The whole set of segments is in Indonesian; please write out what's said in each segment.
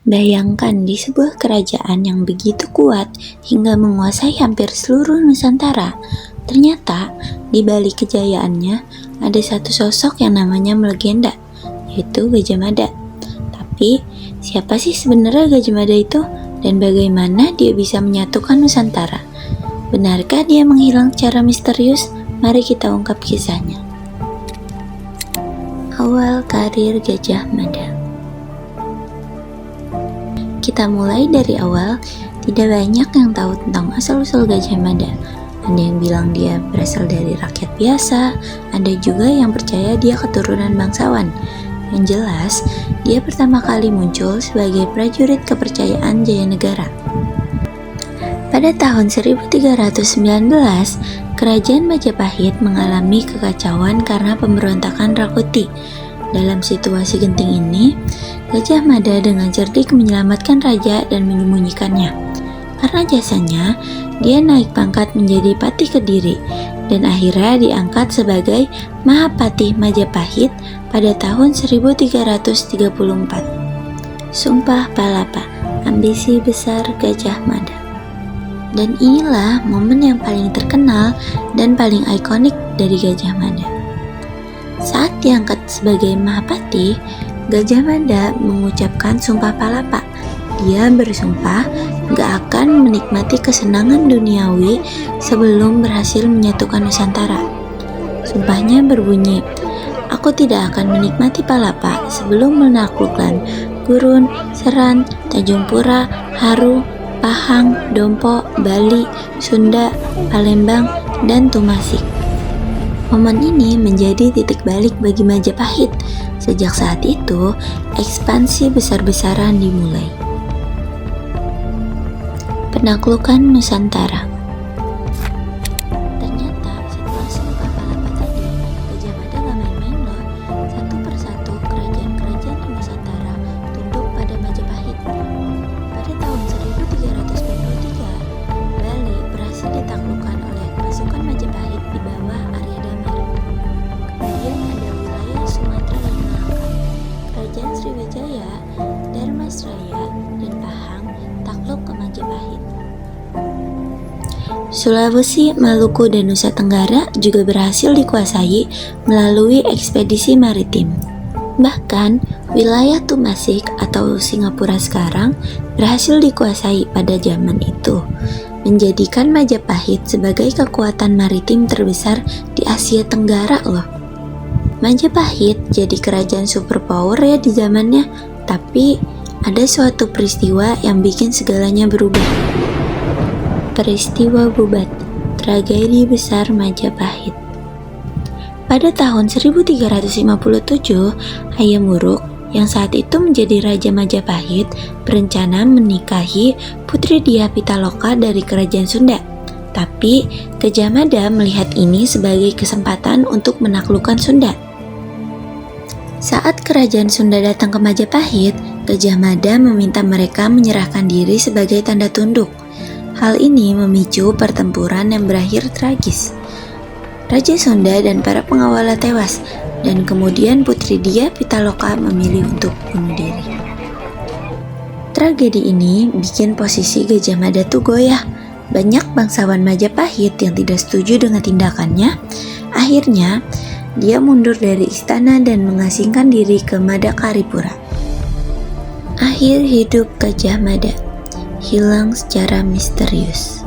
Bayangkan di sebuah kerajaan yang begitu kuat hingga menguasai hampir seluruh Nusantara. Ternyata di balik kejayaannya ada satu sosok yang namanya melegenda, yaitu Gajah Mada. Tapi siapa sih sebenarnya Gajah Mada itu dan bagaimana dia bisa menyatukan Nusantara? Benarkah dia menghilang secara misterius? Mari kita ungkap kisahnya. Awal karir Gajah Mada. Kita mulai dari awal. Tidak banyak yang tahu tentang asal-usul Gajah Mada. Ada yang bilang dia berasal dari rakyat biasa, ada juga yang percaya dia keturunan bangsawan. Yang jelas, dia pertama kali muncul sebagai prajurit kepercayaan Jayanegara. Pada tahun 1319, Kerajaan Majapahit mengalami kekacauan karena pemberontakan Rakuti. Dalam situasi genting ini, Gajah Mada dengan cerdik menyelamatkan raja dan menyembunyikannya. Karena jasanya, dia naik pangkat menjadi Patih Kediri dan akhirnya diangkat sebagai Mahapatih Majapahit pada tahun 1334. Sumpah Palapa, ambisi besar Gajah Mada. Dan inilah momen yang paling terkenal dan paling ikonik dari Gajah Mada. Saat diangkat sebagai Mahapatih, Gajah Mada mengucapkan Sumpah Palapa. Dia bersumpah gak akan menikmati kesenangan duniawi sebelum berhasil menyatukan Nusantara. Sumpahnya berbunyi, "Aku tidak akan menikmati Palapa sebelum menaklukkan Gurun, Seran, Tanjung Pura, Haru, Pahang, Dompo, Bali, Sunda, Palembang, dan Tumasik." Momen ini menjadi titik balik bagi Majapahit. Sejak saat itu, ekspansi besar-besaran dimulai. Penaklukan Nusantara. Ternyata setelah Sumpah Palapa tadi, Gajah Mada gak main-main loh. Satu persatu kerajaan-kerajaan di Nusantara tunduk pada Majapahit. Pada tahun 1393, Bali berhasil ditaklukkan oleh pasukan Majapahit di bawah Arya Damar. Kemudian ada wilayah Sumatera dan Malaka. Kerajaan Sriwijaya, Dharmasraya, dan Pahang takluk ke Majapahit. Sulawesi, Maluku, dan Nusa Tenggara juga berhasil dikuasai melalui ekspedisi maritim. Bahkan, wilayah Tumasik atau Singapura sekarang berhasil dikuasai pada zaman itu, menjadikan Majapahit sebagai kekuatan maritim terbesar di Asia Tenggara loh. Majapahit jadi kerajaan superpower ya di zamannya, tapi ada suatu peristiwa yang bikin segalanya berubah. Peristiwa Bubat, tragedi besar Majapahit. Pada tahun 1357, Hayam Wuruk yang saat itu menjadi Raja Majapahit berencana menikahi Putri Dyah Pitaloka dari Kerajaan Sunda. Tapi Gajah Mada melihat ini sebagai kesempatan untuk menaklukkan Sunda. Saat Kerajaan Sunda datang ke Majapahit, Gajah Mada meminta mereka menyerahkan diri sebagai tanda tunduk. Hal ini memicu pertempuran yang berakhir tragis. Raja Sunda dan para pengawalnya tewas, dan kemudian Putri Dyah Pitaloka memilih untuk bunuh diri. Tragedi ini bikin posisi Gajah Mada tuh goyah. Banyak bangsawan Majapahit yang tidak setuju dengan tindakannya. Akhirnya, dia mundur dari istana dan mengasingkan diri ke Madakaripura. Akhir hidup Gajah Mada, hilang secara misterius.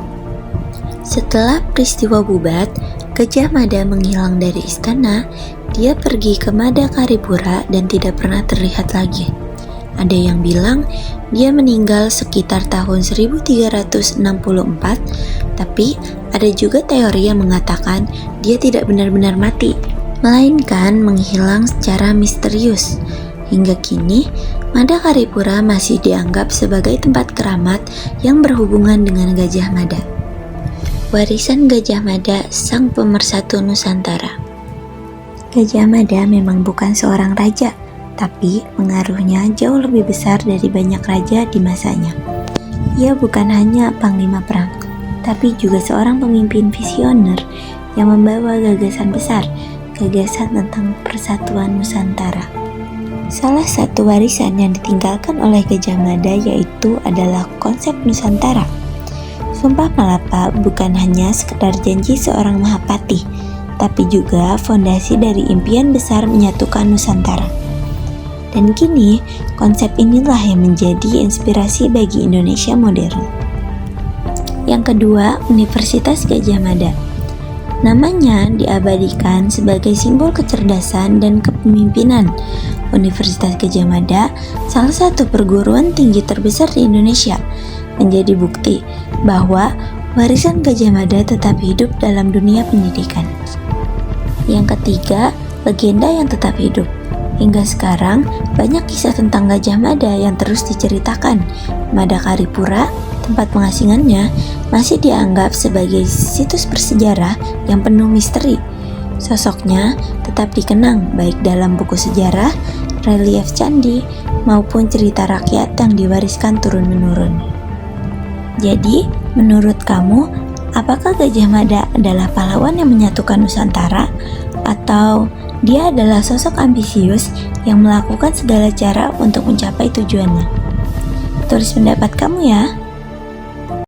Setelah peristiwa Bubat, Gajah Mada menghilang dari istana. Dia pergi ke Madakaripura dan tidak pernah terlihat lagi. Ada yang bilang dia meninggal sekitar tahun 1364, tapi ada juga teori yang mengatakan dia tidak benar-benar mati, melainkan menghilang secara misterius. Hingga kini, Madakaripura masih dianggap sebagai tempat keramat yang berhubungan dengan Gajah Mada. Warisan Gajah Mada, sang pemersatu Nusantara. Gajah Mada memang bukan seorang raja, tapi pengaruhnya jauh lebih besar dari banyak raja di masanya. Ia bukan hanya panglima perang, tapi juga seorang pemimpin visioner yang membawa gagasan besar, gagasan tentang persatuan Nusantara. Salah satu warisan yang ditinggalkan oleh Gajah Mada yaitu adalah konsep Nusantara. Sumpah Malapa bukan hanya sekedar janji seorang Mahapati, tapi juga fondasi dari impian besar menyatukan Nusantara. Dan kini, konsep inilah yang menjadi inspirasi bagi Indonesia modern. Yang kedua, Universitas Gajah Mada. Namanya diabadikan sebagai simbol kecerdasan dan kepemimpinan. Universitas Gajah Mada, salah satu perguruan tinggi terbesar di Indonesia, menjadi bukti bahwa warisan Gajah Mada tetap hidup dalam dunia pendidikan. Yang ketiga, legenda yang tetap hidup. Hingga sekarang, banyak kisah tentang Gajah Mada yang terus diceritakan. Madakaripura, tempat pengasingannya, masih dianggap sebagai situs bersejarah yang penuh misteri. Sosoknya tetap dikenang baik dalam buku sejarah, relief candi, maupun cerita rakyat yang diwariskan turun-menurun. Jadi, menurut kamu, apakah Gajah Mada adalah pahlawan yang menyatukan Nusantara, atau dia adalah sosok ambisius yang melakukan segala cara untuk mencapai tujuannya? Tulis pendapat kamu ya.